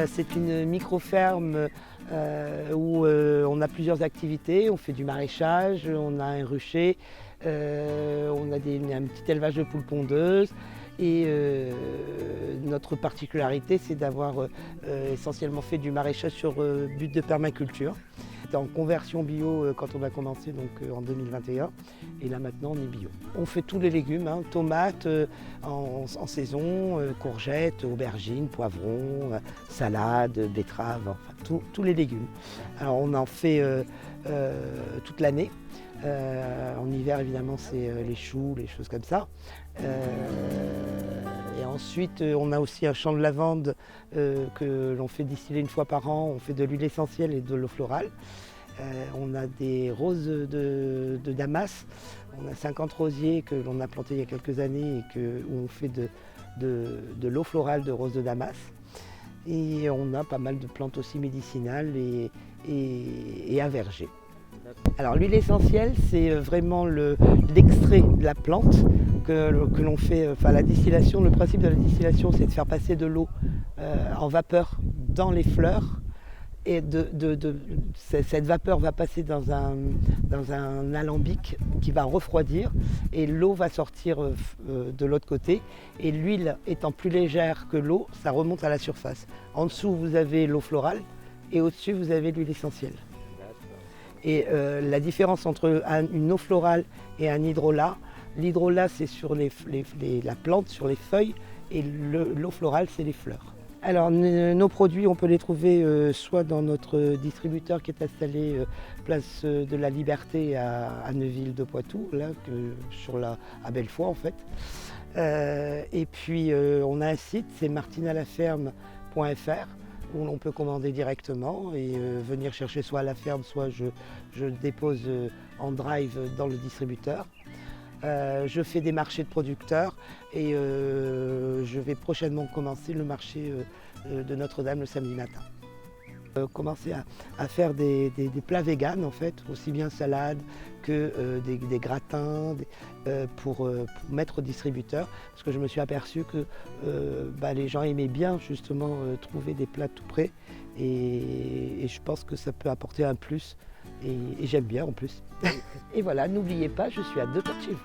C'est une micro-ferme où on a plusieurs activités. On fait du maraîchage, on a un rucher, on a un petit élevage de poules pondeuses. Et notre particularité, c'est d'avoir essentiellement fait du maraîchage sur but de permaculture. C'était en conversion bio quand on a commencé donc, en 2021 et là maintenant on est bio. On fait tous les légumes, hein, tomates en saison, courgettes, aubergines, poivrons, salades, betteraves, enfin tous les légumes. Alors on en fait toute l'année. En hiver évidemment c'est les choux, les choses comme ça. Et ensuite on a aussi un champ de lavande que l'on fait distiller une fois par an. On fait de l'huile essentielle et de l'eau florale. On a des roses de Damas. On a 50 rosiers que l'on a plantés il y a quelques années et où on fait de l'eau florale de roses de Damas. Et on a pas mal de plantes aussi médicinales et un verger. Alors l'huile essentielle, c'est vraiment l'extrait de la plante que l'on fait, enfin la distillation. Le principe de la distillation, c'est de faire passer de l'eau en vapeur dans les fleurs. Et cette vapeur va passer dans un alambic qui va refroidir et l'eau va sortir de l'autre côté. Et l'huile étant plus légère que l'eau, ça remonte à la surface. En dessous, vous avez l'eau florale et au-dessus, vous avez l'huile essentielle. Et la différence entre une eau florale et un hydrolat, l'hydrolat c'est sur la plante, sur les feuilles, et l'eau florale c'est les fleurs. Alors nos produits, on peut les trouver soit dans notre distributeur qui est installé place de la Liberté à Neuville-de-Poitou, là, à Bellefoy en fait. Et puis on a un site, c'est martinalaferme.fr, où l'on peut commander directement et venir chercher soit à la ferme, soit je dépose en drive dans le distributeur. Je fais des marchés de producteurs et je vais prochainement commencer le marché de Notre-Dame le samedi matin. Commencer à faire des plats véganes en fait, aussi bien salades que des gratins pour mettre au distributeur, parce que je me suis aperçu que les gens aimaient bien justement trouver des plats tout prêts et je pense que ça peut apporter un plus et j'aime bien en plus. Et voilà, n'oubliez pas, je suis à 2 pas de chez vous.